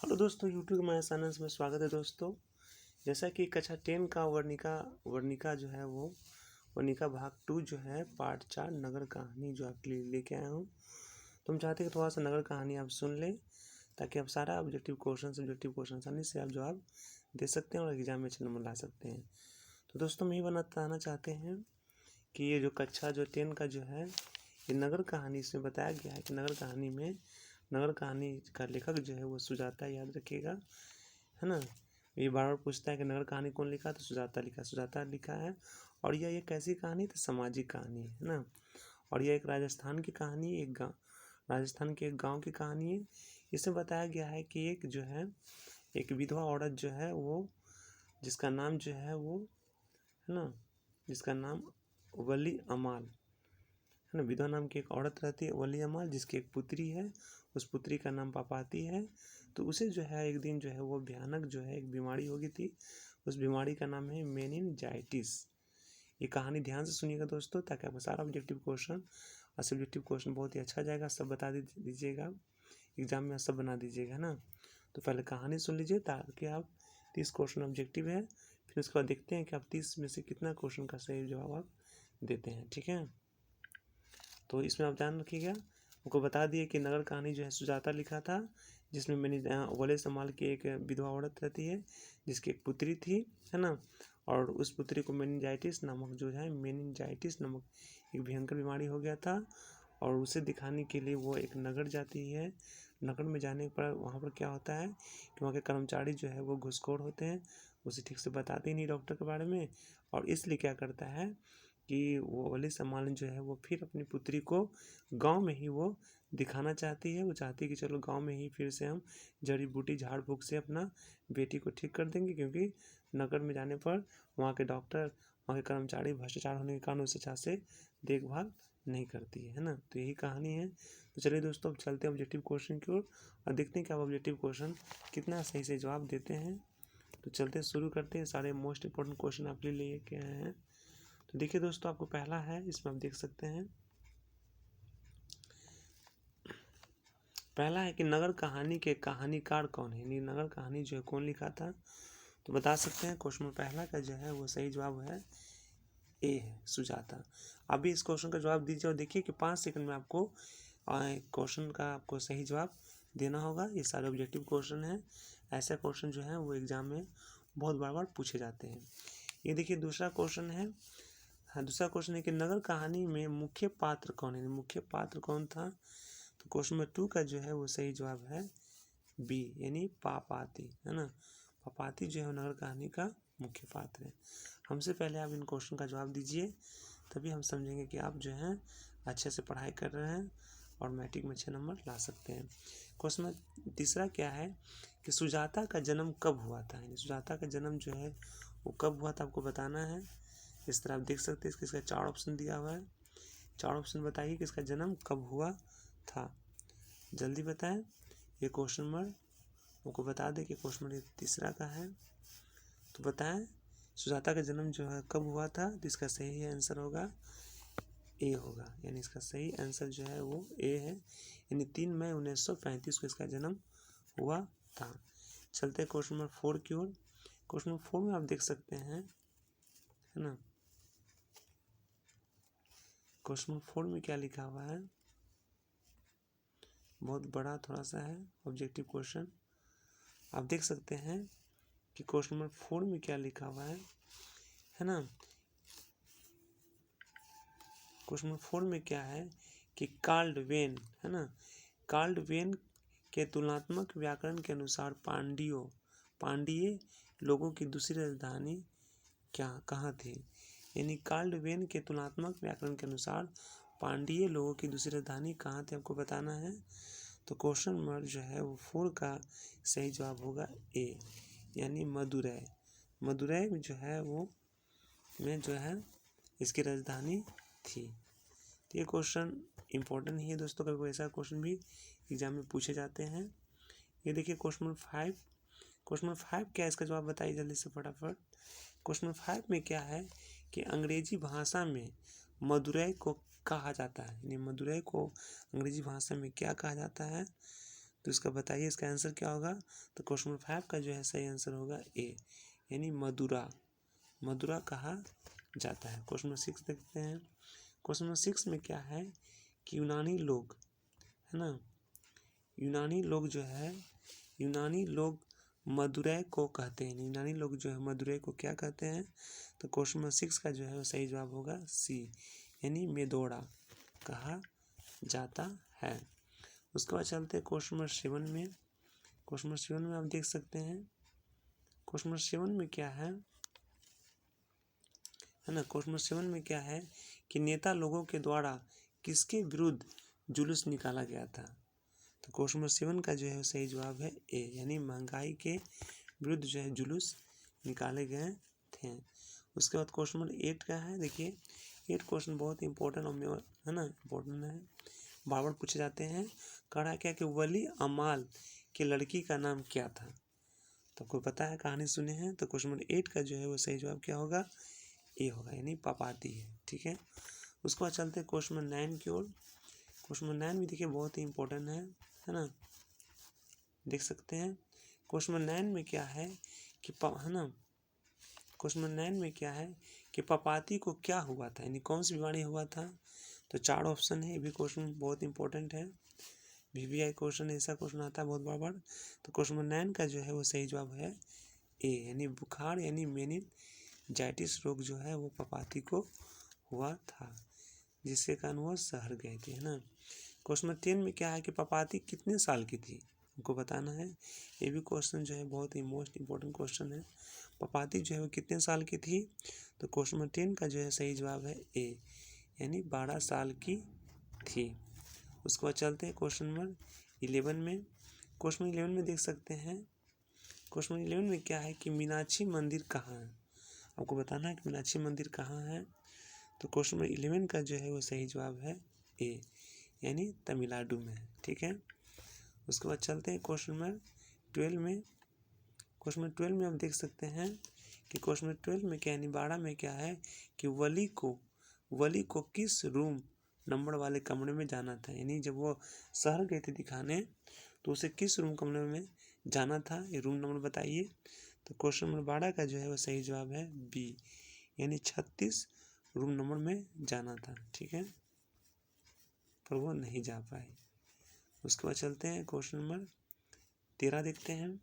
Hello दोस्तों, YouTube में science में स्वागत है दोस्तों। जैसा कि कक्षा 10 का वर्णिका जो है वो वर्णिका भाग 2 जो है पार्ट 4 नगर कहानी जो आपके लिए लेके आया हूँ। तो हम चाहते हैं कि थोड़ा सा नगर कहानी आप सुन लें ताकि आप सारा सब्जेक्टिव क्वेश्चन आसानी से आप जवाब दे सकते हैं और एग्जाम में अच्छे नंबर ला सकते हैं। तो दोस्तों हम ये बताना चाहते हैं कि ये जो कक्षा 10 का जो है ये नगर कहानी, इसमें बताया गया है कि नगर कहानी का लेखक जो है वो सुजाता, याद रखिएगा, है ना। ये बार बार पूछता है कि नगर कहानी कौन लिखा, तो सुजाता लिखा है। और यह एक कैसी कहानी, तो सामाजिक कहानी है ना। और यह एक राजस्थान की कहानी, राजस्थान के एक गांव की कहानी है। इसमें बताया गया है कि एक विधवा औरत जो है वो, जिसका नाम जो है वो, है ना, जिसका नाम वली अमाल, है ना। विधवा नाम की एक औरत रहती है वली अमाल, जिसकी एक पुत्री है। उस पुत्री का नाम पापाती है। तो उसे जो है एक दिन जो है वो भयानक जो है एक बीमारी हो गई थी। उस बीमारी का नाम है मेनिनजाइटिस। ये कहानी ध्यान से सुनिएगा दोस्तों, ताकि आपको सारा ऑब्जेक्टिव क्वेश्चन और सब्जेक्टिव क्वेश्चन बहुत ही अच्छा जाएगा। सब बता दीजिएगा, एग्जाम में सब बना दीजिएगा ना। तो पहले कहानी सुन लीजिए ताकि आप 30 क्वेश्चन ऑब्जेक्टिव है, फिर उसके बाद देखते हैं कि आप 30 में से कितना क्वेश्चन का सही जवाब आप देते हैं। ठीक है, तो इसमें आप ध्यान रखिएगा। उनको बता दिए कि नगर कहानी जो है सुजाता लिखा था, जिसमें मैंने वले समाल की एक विधवा औरत रहती है, जिसकी एक पुत्री थी, है ना। और उस पुत्री को मेनिनजाइटिस नामक एक भयंकर बीमारी हो गया था। और उसे दिखाने के लिए वो एक नगर जाती है। नगर में जाने पर वहाँ पर क्या होता है कि वहाँ के कर्मचारी जो है वो घूसखोर होते हैं, उसे ठीक से बताते ही नहीं डॉक्टर के बारे में। और इसलिए क्या करता है कि वो वली समाल जो है वो फिर अपनी पुत्री को गांव में ही वो दिखाना चाहती है। वो चाहती है कि चलो गांव में ही फिर से हम जड़ी बूटी झाड़ फूक से अपना बेटी को ठीक कर देंगे, क्योंकि नगर में जाने पर वहाँ के डॉक्टर, वहाँ के कर्मचारी भ्रष्टाचार होने के कारण उसे अच्छा से देखभाल नहीं करती है ना। तो यही कहानी है। तो चलिए दोस्तों, अब चलते हैं ऑब्जेक्टिव क्वेश्चन की ओर और देखते हैं कि आप ऑब्जेक्टिव क्वेश्चन कितना सही से जवाब देते हैं। तो चलते शुरू करते हैं। सारे मोस्ट इंपॉर्टेंट क्वेश्चन आपके लिए लेके आए हैं। तो देखिए दोस्तों, आपको पहला है, इसमें आप देख सकते हैं, पहला है कि नगर कहानी के कहानीकार कौन है, यानी नगर कहानी जो है कौन लिखा था। तो बता सकते हैं क्वेश्चन पहला का जो है वो सही जवाब है ए है, सुजाता। अभी इस क्वेश्चन का जवाब दीजिए और देखिए कि 5 सेकंड में आपको क्वेश्चन का आपको सही जवाब देना होगा। ये सारे ऑब्जेक्टिव क्वेश्चन है। ऐसे क्वेश्चन जो है वो एग्जाम में बहुत बार पूछे जाते हैं। ये देखिए दूसरा क्वेश्चन है। हाँ, दूसरा क्वेश्चन है कि नगर कहानी में मुख्य पात्र कौन है, मुख्य पात्र कौन था। तो क्वेश्चन नंबर 2 का जो है वो सही जवाब है बी, यानी पापाती, है ना। पापाती जो है नगर कहानी का मुख्य पात्र है। हमसे पहले आप इन क्वेश्चन का जवाब दीजिए, तभी हम समझेंगे कि आप जो है अच्छे से पढ़ाई कर रहे हैं और मैट्रिक में अच्छे नंबर ला सकते हैं। क्वेश्चन तीसरा क्या है कि सुजाता का जन्म कब हुआ था, यानी सुजाता का जन्म जो है वो कब हुआ था आपको बताना है। इस तरह आप देख सकते हैं, इसका 4 ऑप्शन दिया हुआ है। 4 ऑप्शन बताइए कि इसका जन्म कब हुआ था, जल्दी बताएं। ये क्वेश्चन नंबर उनको बता दें कि क्वेश्चन नंबर तीसरा का है। तो बताएं सुजाता का जन्म जो है कब हुआ था। तो इसका सही आंसर होगा ए होगा, यानी इसका सही आंसर जो है वो ए है, यानी 3 मई 1935 को इसका जन्म हुआ था। चलते क्वेश्चन नंबर 4 की ओर। क्वेश्चन नंबर 4 में आप देख सकते हैं, है ना, क्वेश्चन नंबर 4 में क्या लिखा हुआ है, बहुत बड़ा थोड़ा सा है ऑब्जेक्टिव क्वेश्चन। आप देख सकते हैं कि क्वेश्चन नंबर 4 में क्या लिखा हुआ है ना। क्वेश्चन नंबर 4 में क्या है कि कार्ल वेन, है ना, कार्ल वेन के तुलनात्मक व्याकरण के अनुसार पांडीय लोगों की दूसरी राजधानी क्या कहाँ थी, यानी कार्ल वेन के तुलनात्मक व्याकरण के अनुसार पांडीय लोगों की दूसरी राजधानी कहाँ थी आपको बताना है। तो क्वेश्चन नंबर जो है वो 4 का सही जवाब होगा ए, यानी मदुरै जो है वो में जो है इसकी राजधानी थी। तो ये क्वेश्चन इंपॉर्टेंट ही है दोस्तों, कभी ऐसा क्वेश्चन भी एग्जाम में पूछे जाते हैं। ये देखिए क्वेश्चन नंबर 5। क्वेश्चन नंबर 5 क्या है, इसका जवाब बताइए जल्दी से फटाफट। क्वेश्चन नंबर 5 में क्या है कि अंग्रेजी भाषा में मदुरै को कहा जाता है, यानी मदुरै को अंग्रेजी भाषा में क्या कहा जाता है। तो इसका बताइए इसका आंसर क्या होगा। तो क्वेश्चन नंबर 5 का जो है सही आंसर होगा ए, यानी मदुरा, मदुरा कहा जाता है। क्वेश्चन नंबर 6 देखते हैं। क्वेश्चन नंबर 6 में क्या है कि यूनानी लोग, है ना, यूनानी लोग जो है, यूनानी लोग मदुरै को कहते हैं। यूनानी लोग जो है मदुरै को क्या कहते हैं। तो क्वेश्चन नंबर 6 का जो है वो सही जवाब होगा सी, यानी मेदोड़ा कहा जाता है। उसके बाद चलते हैं क्वेश्चन नंबर 7 में। क्वेश्चन नंबर 7 में आप देख सकते हैं, क्वेश्चन नंबर 7 में क्या है ना, क्वेश्चन नंबर 7 में क्या है कि नेता लोगों के द्वारा किसके विरुद्ध जुलूस निकाला गया था। तो क्वेश्चन नंबर 7 का जो है सही जवाब है ए, यानी महंगाई के विरुद्ध जो है जुलूस निकाले गए थे। उसके बाद क्वेश्चन नंबर 8 का है, देखिए 8 क्वेश्चन बहुत इंपॉर्टेंट है ना, इम्पोर्टेंट है, बार बार पूछे जाते हैं। कहा क्या कि वली अमाल की लड़की का नाम क्या था। तो आपको पता है, कहानी सुने हैं। तो क्वेश्चन नंबर 8 का जो है वो सही जवाब क्या होगा, ए होगा, यानी पापाती है। ठीक है, उसके बाद चलते हैं क्वेश्चन नंबर 9 की ओर। क्वेश्चन नंबर 9 भी देखिए बहुत ही इंपॉर्टेंट है ना, देख सकते हैं। क्वेश्चन नंबर 9 में क्या है कि है ना, क्वेश्चन नंबर 9 में क्या है कि पपाती को क्या हुआ था, यानी कौन सी बीमारी हुआ था। तो 4 ऑप्शन है, ये भी क्वेश्चन बहुत इंपॉर्टेंट है, VVI क्वेश्चन ऐसा क्वेश्चन आता है बहुत बार बार। तो क्वेश्चन नंबर 9 का जो है वो सही जवाब है ए, यानी बुखार यानी मेनिनजाइटिस रोग जो है वो पपाती को हुआ था, जिसके कारण वो शहर गए थे, है ना। क्वेश्चन नंबर 10 में क्या है कि पपाती कितने साल की थी, हमको बताना है। ये भी क्वेश्चन जो है बहुत ही मोस्ट इम्पोर्टेंट क्वेश्चन है। पपाती जो है वो कितने साल की थी। तो क्वेश्चन नंबर 10 का जो है सही जवाब है ए, यानी 12 साल की थी। उसके बाद चलते हैं क्वेश्चन नंबर 11 में। क्वेश्चन 11 में देख सकते हैं, क्वेश्चन 11 में क्या है कि मीनाक्षी मंदिर कहाँ है, आपको बताना है कि मीनाक्षी मंदिर कहाँ है। तो क्वेश्चन नंबर 11 का जो है वो सही जवाब है ए, यानी तमिलनाडु में है। ठीक है, उसके बाद चलते हैं क्वेश्चन नंबर 12 में। क्वेश्चन नंबर 12 में हम देख सकते हैं कि क्वेश्चन नंबर 12 में क्या, यानी 12 में क्या है कि वली को किस रूम नंबर वाले कमरे में जाना था, यानी जब वो शहर गए थे दिखाने तो उसे किस रूम कमरे में जाना था, ये रूम नंबर बताइए। तो क्वेश्चन नंबर 12 का जो है वो सही जवाब है बी, यानी 36 रूम नंबर में जाना था। ठीक है, पर वो नहीं जा पाए। उसके बाद चलते हैं क्वेश्चन नंबर 13 देखते हैं।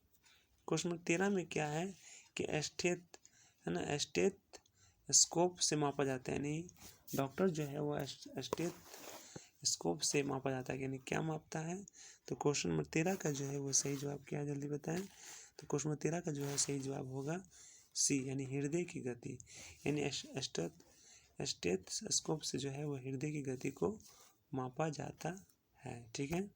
क्वेश्चन नंबर 13 में क्या है कि एस्टेट, है ना, एस्टेट स्कोप से मापा जाता है, यानी डॉक्टर जो है वो एस्टेट स्कोप से मापा जाता है, यानी क्या मापता है। तो क्वेश्चन नंबर 13 का जो है वो सही जवाब क्या है, जल्दी बताएं। तो क्वेश्चन नंबर 13 का जो है सही जवाब होगा सी, यानी हृदय की गति, यानी एस्टेट स्कोप से जो है वो हृदय की गति को मापा जाता है। ठीक है,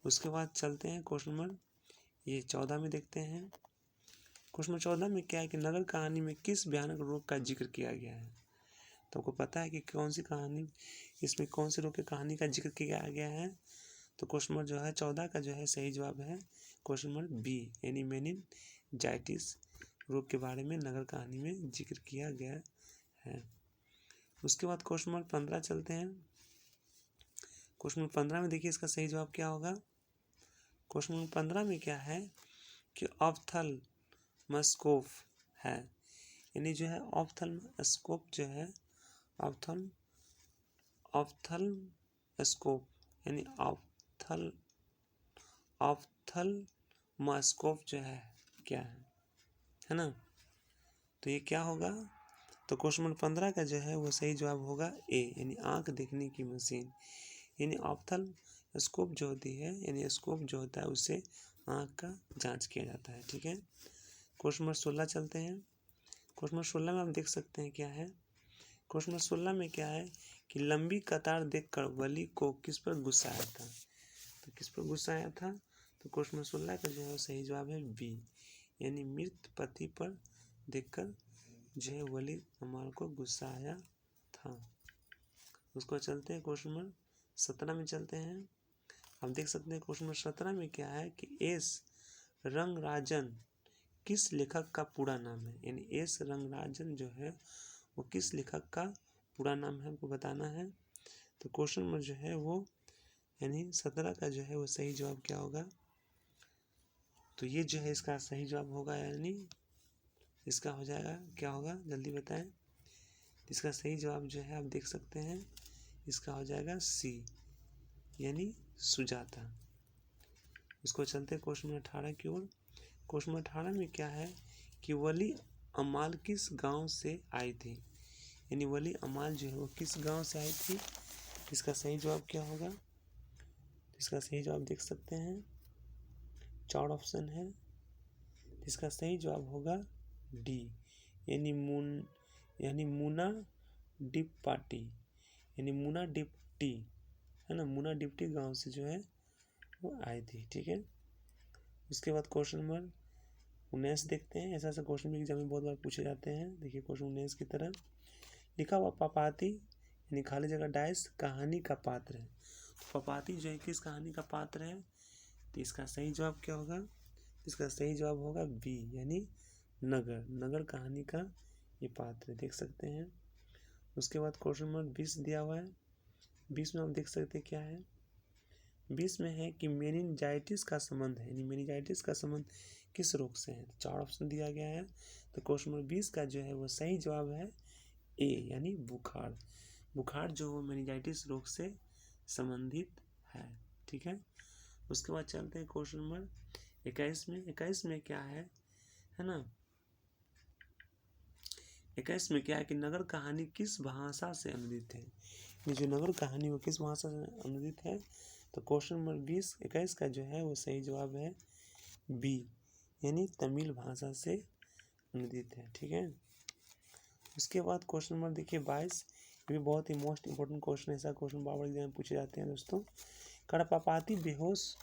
उसके बाद चलते हैं क्वेश्चन नंबर 14 में देखते हैं। क्वेश्चन नंबर 14 में क्या है कि नगर कहानी में किस भयानक रोग का जिक्र किया गया है। तो आपको पता है कि कौन सी कहानी, इसमें कौन से रोग की कहानी का जिक्र किया गया है। तो क्वेश्चन नंबर जो है 14 का जो है सही जवाब है क्वेश्चन नंबर बी, यानी मेनिनजाइटिस रोग के बारे में नगर कहानी में जिक्र किया गया है। उसके बाद क्वेश्चन नंबर 15 चलते हैं। क्वेश्चन नंबर 15 में देखिए इसका सही जवाब क्या होगा। क्वेश्चन नंबर 15 में क्या है कि ऑप्थल्मोस्कोप है, यानी जो है ऑप्थल्मोस्कोप जो है ऑप्थल्मोस्कोप यानी ऑप्थल्मोस्कोप जो है क्या है ना। तो ये क्या होगा। तो क्वेश्चन नंबर 15 का जो है वो सही जवाब होगा ए, यानी आंख देखने की मशीन, यानी ऑप्थल्मोस्कोप जो होती है, यानी स्कोप जो होता है उससे आँख का जांच किया जाता है। ठीक है, क्वेश्चन नंबर 16 चलते हैं। क्वेश्चन नंबर 16 में आप देख सकते हैं क्या है। क्वेश्चन नंबर 16 में क्या है कि लंबी कतार देखकर वली को किस पर गुस्सा आया था। तो किस पर गुस्सा आया था। तो क्वेश्चन नंबर 16 का जो है सही जवाब है बी, यानी मृत पति पर देखकर जो है वली अमाल को गुस्सा आया था। उसको चलते हैं क्वेश्चन नंबर 17 में चलते हैं। आप देख सकते हैं क्वेश्चन नंबर 17 में क्या है कि एस रंगराजन किस लेखक का पूरा नाम है, यानी एस रंगराजन जो है वो किस लेखक का पूरा नाम है, हमको बताना है। तो क्वेश्चन नंबर जो है वो यानी 17 का जो है वो सही जवाब क्या होगा? तो ये जो है इसका सही जवाब होगा, यानी इसका हो जाएगा क्या होगा, जल्दी बताएं। इसका सही जवाब जो है आप देख सकते हैं, इसका हो जाएगा सी, यानी सुजाता। इसको चलते क्वेश्चन नंबर 18 की ओर। क्वेश्चन नंबर 18 में क्या है कि वली अमाल किस गांव से आई थी? यानी वली अमाल जो है वो किस गांव से आई थी? इसका सही जवाब क्या होगा? इसका सही जवाब देख सकते हैं, 4 ऑप्शन है। इसका सही जवाब होगा डी, यानी मुना डिप्टी, यानी मुना डिप्टी है ना, मुना डिप्टी गांव से जो है वो आई थी। ठीक है, उसके बाद क्वेश्चन नंबर 19 देखते हैं। ऐसा क्वेश्चन भी एग्जाम में बहुत बार पूछे जाते हैं। देखिए क्वेश्चन 19 की तरह लिखा हुआ पपाती यानी खाली जगह डाइस कहानी का पात्र है। पपाती जो है किस कहानी का पात्र है? तो इसका सही जवाब क्या होगा? इसका सही जवाब होगा बी, यानी नगर कहानी का ये पात्र देख सकते हैं। उसके बाद क्वेश्चन नंबर 20 दिया हुआ है। 20 में आप देख सकते हैं क्या है, 20 में है कि मेनिंजाइटिस का संबंध है, यानी मेनिंजाइटिस का संबंध किस रोग से है? तो 4 ऑप्शन दिया गया है। तो क्वेश्चन नंबर 20 का जो है वो सही जवाब है ए, यानी बुखार जो वो मेनिंजाइटिस रोग से संबंधित है। ठीक है, उसके बाद चलते हैं क्वेश्चन नंबर 21 में। 21 में क्या है ना, 21 में क्या है कि नगर कहानी किस भाषा से अनुदित है? ये जो नगर कहानी वो किस भाषा से अनुदित है? तो क्वेश्चन नंबर 21 का जो है वो सही जवाब है बी, यानी तमिल भाषा से अनुदित है। ठीक है, उसके बाद क्वेश्चन नंबर देखिए 22, ये भी बहुत ही मोस्ट इंपॉर्टेंट क्वेश्चन है। ऐसा क्वेश्चन बार एग्जाम में पूछे जाते हैं दोस्तों। पपाती बेहोश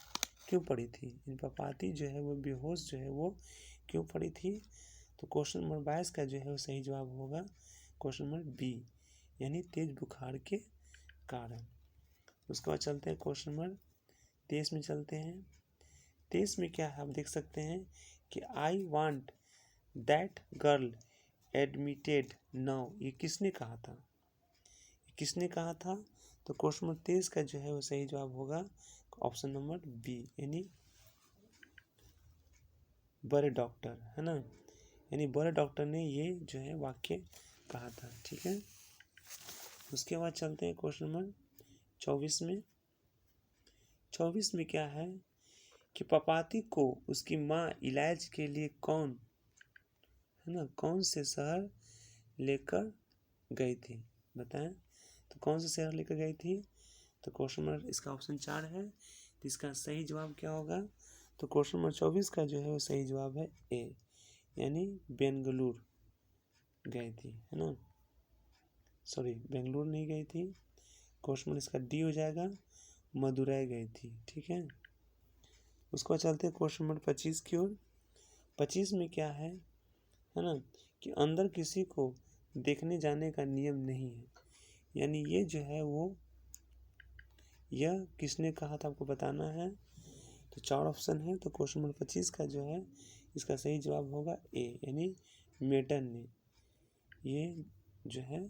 क्यों पड़ी थी? पपाती जो है वो बेहोश जो है वो क्यों पड़ी थी? तो क्वेश्चन नंबर 22 का जो है वो सही जवाब होगा क्वेश्चन नंबर बी, यानी तेज बुखार के कारण। उसके बाद चलते हैं क्वेश्चन नंबर 23 में चलते हैं। 23 में क्या है आप देख सकते हैं कि I want that girl admitted now, ये किसने कहा था? तो क्वेश्चन नंबर 23 का जो है वो सही जवाब होगा ऑप्शन नंबर बी, यानी बड़े डॉक्टर है ना, यानी बड़े डॉक्टर ने ये जो है वाक्य कहा था। ठीक है, उसके बाद चलते हैं क्वेश्चन नंबर 24 में। 24 में क्या है कि पपाती को उसकी माँ इलाज के लिए कौन से शहर लेकर गई थी? बताएं, तो कौन से शहर लेकर गई थी? तो क्वेश्चन नंबर इसका ऑप्शन 4 है। तो इसका सही जवाब क्या होगा? तो क्वेश्चन नंबर 24 का जो है वो सही जवाब है ए, यानी बेंगलुरु गई थी, है ना, सॉरी बेंगलुरु नहीं गई थी। क्वेश्चन नंबर इसका डी हो जाएगा, मदुरई गई थी। ठीक है, उसको चलते हैं क्वेश्चन नंबर 25 की ओर। 25 में क्या है ना, कि अंदर किसी को देखने जाने का नियम नहीं है, यानी ये जो है वो यह किसने कहा था आपको बताना है। तो 4 ऑप्शन है। तो क्वेश्चन नंबर 25 का जो है इसका सही जवाब होगा ए, यानी मेटन ने ये जो है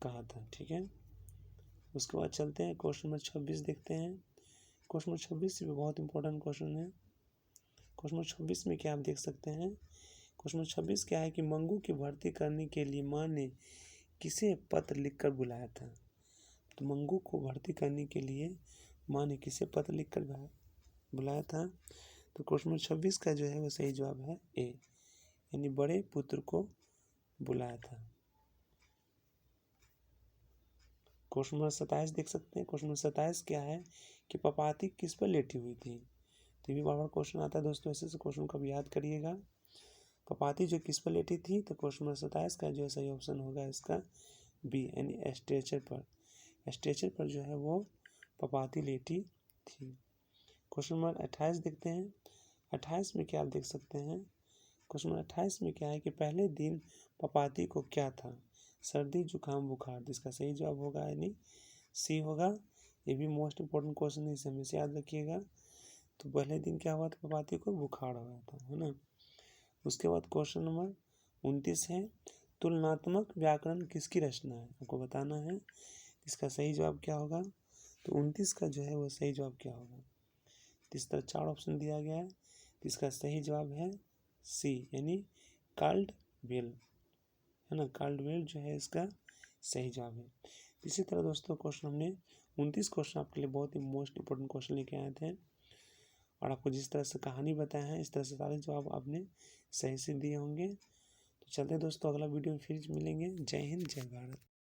कहा था। ठीक है, उसके बाद चलते हैं क्वेश्चन नंबर 26 देखते हैं। क्वेश्चन नंबर 26 भी बहुत इंपॉर्टेंट क्वेश्चन है। क्वेश्चन नंबर 26 में क्या आप देख सकते हैं, क्वेश्चन नंबर 26 क्या है कि मंगू की भर्ती करने के लिए माँ ने किसे पत्र लिखकर बुलाया था? तो मंगू को भर्ती करने के लिए माँ ने किसे पत्र लिखकर बुलाया था? तो क्वेश्चन नंबर 26 का जो है वो सही जवाब है ए, यानी बड़े पुत्र को बुलाया था। क्वेश्चन नंबर 27 देख सकते हैं। क्वेश्चन नंबर 27 क्या है कि पपाती किस पर लेटी हुई थी? तो ये बार क्वेश्चन आता है दोस्तों, ऐसे क्वेश्चन को भी याद करिएगा। पपाती जो किस पर लेटी थी? तो क्वेश्चन नंबर 27 का जो सही ऑप्शन होगा इसका बी, यानी स्ट्रेचर पर। स्ट्रेचर पर जो है वो पपाती लेटी थी। क्वेश्चन नंबर 28 देखते हैं। 28 में क्या आप देख सकते हैं, क्वेश्चन नंबर 28 में क्या है कि पहले दिन पपाती को क्या था? सर्दी जुकाम बुखार। इसका सही जवाब होगा यानी सी होगा। ये भी मोस्ट इम्पोर्टेंट क्वेश्चन है, इसे हमेशा याद रखिएगा। तो पहले दिन क्या हुआ था? पपाती को बुखार हो गया था, है ना। उसके बाद क्वेश्चन नंबर 29 है, तुलनात्मक व्याकरण किसकी रचना है? आपको बताना है। इसका सही जवाब क्या होगा? तो 29 का जो है वो सही जवाब क्या होगा? तो इस तरह 4 ऑप्शन दिया गया है, तो इसका सही जवाब है सी, यानी कार्ल बेल, है ना। कार्ल बेल जो है इसका सही जवाब है। इसी तरह दोस्तों क्वेश्चन हमने 29 क्वेश्चन आपके लिए बहुत ही मोस्ट इंपॉर्टेंट क्वेश्चन लेके आए थे, और आपको जिस तरह से कहानी बताया है इस तरह से सारे जवाब आपने सही से दिए होंगे। तो चलते दोस्तों, अगला वीडियो में फिर मिलेंगे। जय हिंद, जय भारत।